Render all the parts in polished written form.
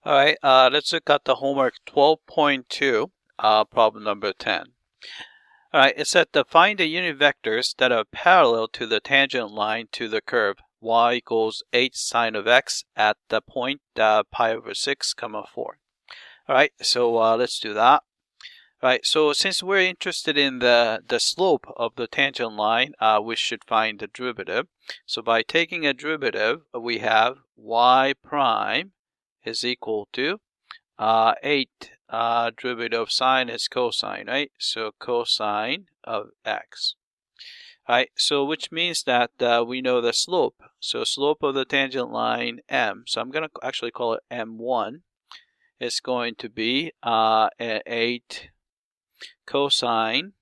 All right, let's look at the homework 12.2, problem number 10. All right, it said to find the unit vectors that are parallel to the tangent line to the curve y equals h sine of x at the point pi over 6, comma 4. All right, so let's do that. All right, so since we're interested in the slope of the tangent line, we should find the derivative. So by taking a derivative, we have y prime is equal to 8 derivative of sine is cosine, right? So cosine of x. Right, so which means that we know the slope. So slope of the tangent line m. So I'm going to actually call it m1. It's going to be 8 cosine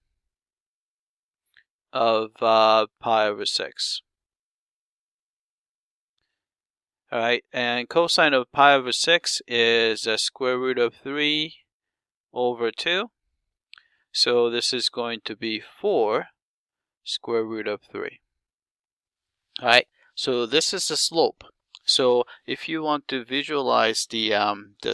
of pi over 6. All right, and cosine of pi over 6 is a square root of 3 over 2. So this is going to be 4 square root of 3. All right, so this is the slope. So if you want to visualize the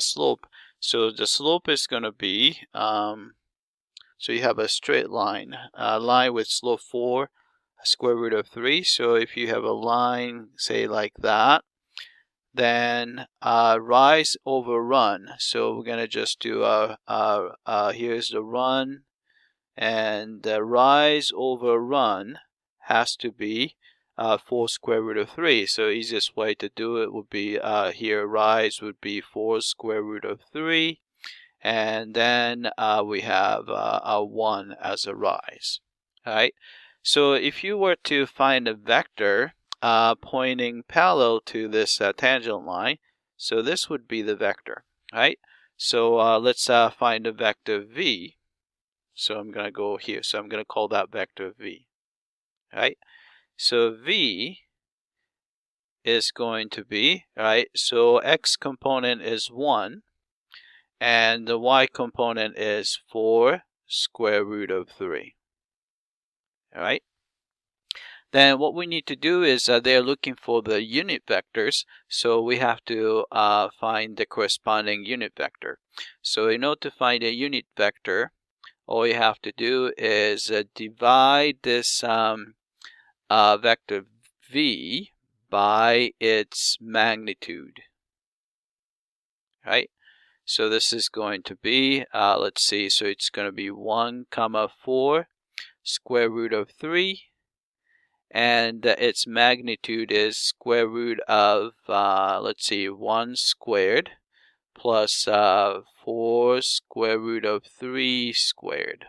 slope, so the slope is going to be, so you have a straight line, a line with slope 4 square root of 3. So if you have a line, say like that, then rise over run. So we're going to just do here's the run, and rise over run has to be 4 square root of 3. So easiest way to do it would be here rise would be 4 square root of 3, and then we have a 1 as a rise. All right, so if you were to find a vector pointing parallel to this tangent line, so this would be the vector. Right, so let's find a vector v. So I'm going to go here. So I'm going to call that vector v. Right, so v is going to be, right, so x component is 1 and the y component is 4 square root of 3. All right, then what we need to do is they're looking for the unit vectors, so we have to find the corresponding unit vector. So in order to find a unit vector, all you have to do is divide this vector v by its magnitude. Right, so this is going to be, let's see, so it's going to be 1 comma 4 square root of 3, and its magnitude is square root of, let's see, 1 squared plus 4 square root of 3 squared.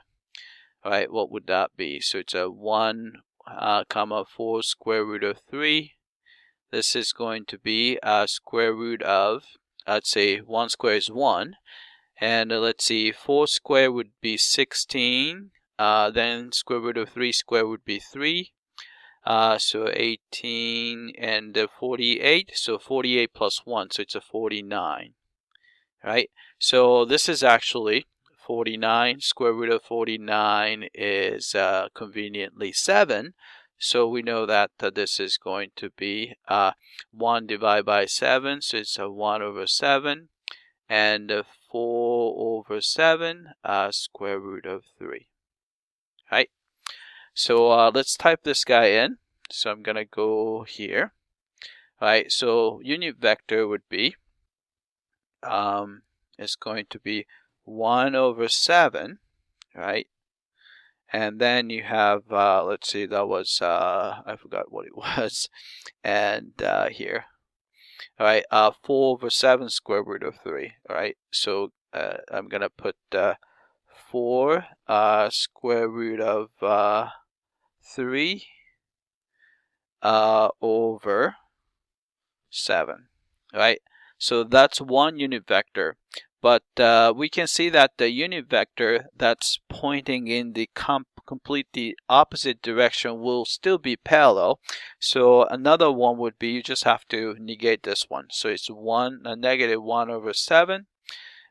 All right, what would that be? So it's a 1 comma 4 square root of 3. This is going to be a square root of, let's say 1 square is 1, and let's see, 4 square would be 16, then square root of 3 square would be 3, so 18 and 48, so 48 plus 1, so it's a 49. Right, so this is actually 49. Square root of 49 is conveniently 7. So we know that this is going to be 1 divided by 7. So it's a 1 over 7. And 4 over 7 square root of 3. Right, so let's type this guy in. So I'm going to go here. Right, so unit vector would be, it's going to be 1 over 7, right? And then you have, let's see, that was, I forgot what it was. And here, all right, 4 over 7 square root of 3, all right? So I'm going to put 4 square root of 3 over 7, right? So that's one unit vector. But we can see that the unit vector that's pointing in the completely opposite direction will still be parallel. So another one would be, you just have to negate this one. So it's negative 1 over 7,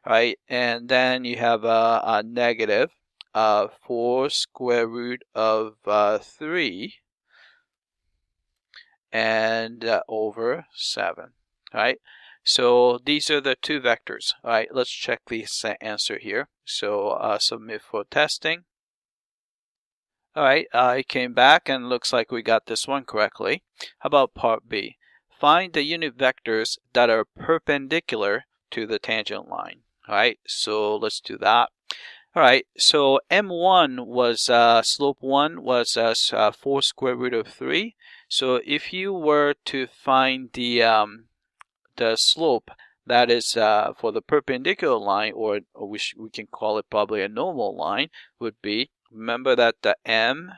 right? And then you have a negative 4 square root of 3 and over 7, right? So these are the two vectors. All right, let's check the answer here. So submit for testing. All right, it came back and looks like we got this one correctly. How about part B? Find the unit vectors that are perpendicular to the tangent line. All right, so let's do that. All right, so M1 was, slope 1 was 4 square root of 3. So if you were to find the slope that is for the perpendicular line, or we can call it probably a normal line, would be, remember that the M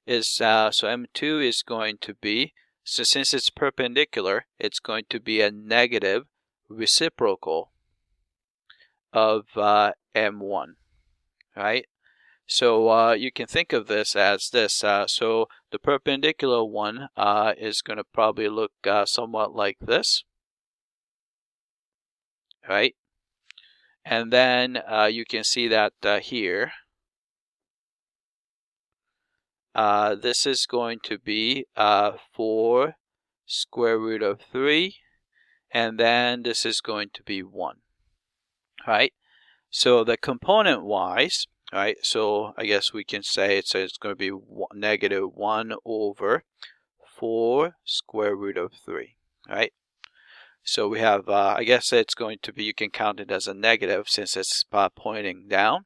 is, so M2 is going to be, so since it's perpendicular, it's going to be a negative reciprocal of M1, right? So you can think of this as this. So the perpendicular one is going to probably look somewhat like this, right? And then you can see that here, this is going to be 4 square root of 3, and then this is going to be 1, right? So the component wise, right, so I guess we can say it's going to be negative 1 over 4 square root of 3, right? So we have, I guess it's going to be, you can count it as a negative since it's pointing down.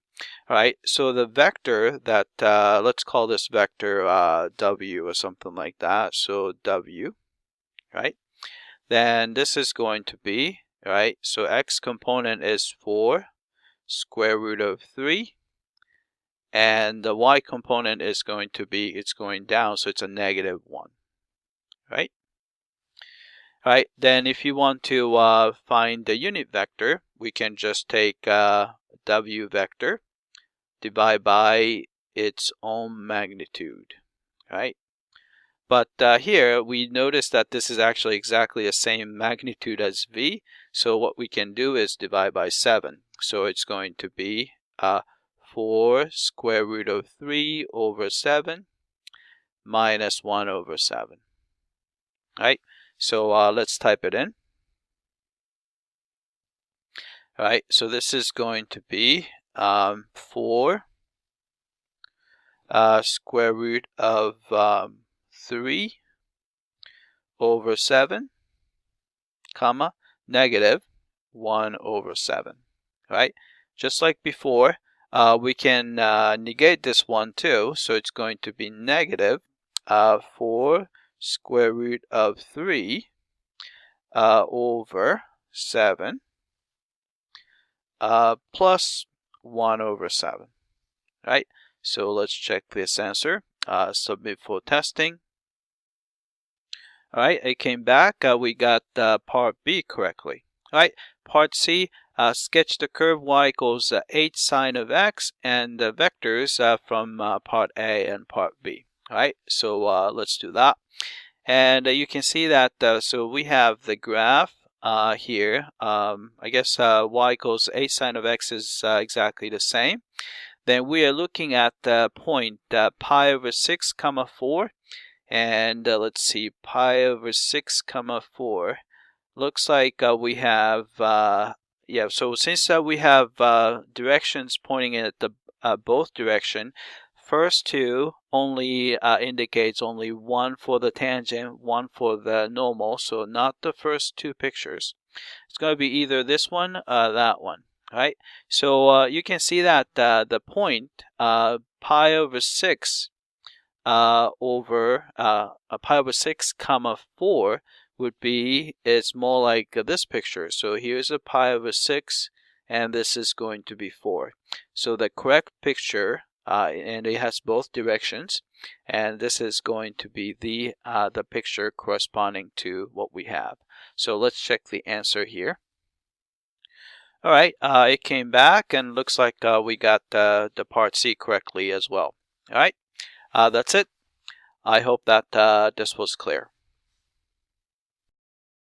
All right, so the vector that, let's call this vector W or something like that. So W, right? Then this is going to be, right? So X component is 4 square root of 3. And the Y component is going to be, it's going down, so it's a negative 1, right? All right, then if you want to find the unit vector, we can just take W vector, divide by its own magnitude, right? But here we notice that this is actually exactly the same magnitude as V. So what we can do is divide by 7. So it's going to be 4 square root of 3 over 7 minus 1 over 7, right? So let's type it in. All right, so this is going to be 4 square root of 3 over 7, comma, negative 1 over 7, right? Just like before, we can negate this one too, so it's going to be negative 4 square root of 3 over 7 plus 1 over 7, right? So let's check this answer. Submit for testing. All right, it came back. We got part B correctly. All right, part C, sketch the curve y equals h sine of x and the vectors from part A and part B. All right, so let's do that. And you can see that, so we have the graph here. I guess y equals h sine of x is exactly the same. Then we are looking at the point pi over 6 comma 4. And let's see, pi over 6 comma 4. Looks like we have, yeah, so since we have directions pointing in at the both direction, first two only indicates only one for the tangent, one for the normal, so not the first two pictures. It's going to be either this one or that one, right? So you can see that the point pi over 6 over pi over 6 comma 4 would be, it's more like this picture. So here's a pi over 6 and this is going to be 4. So the correct picture, and it has both directions, and this is going to be the picture corresponding to what we have. So let's check the answer here. All right, it came back and looks like we got the part C correctly as well. All right, that's it. I hope that this was clear.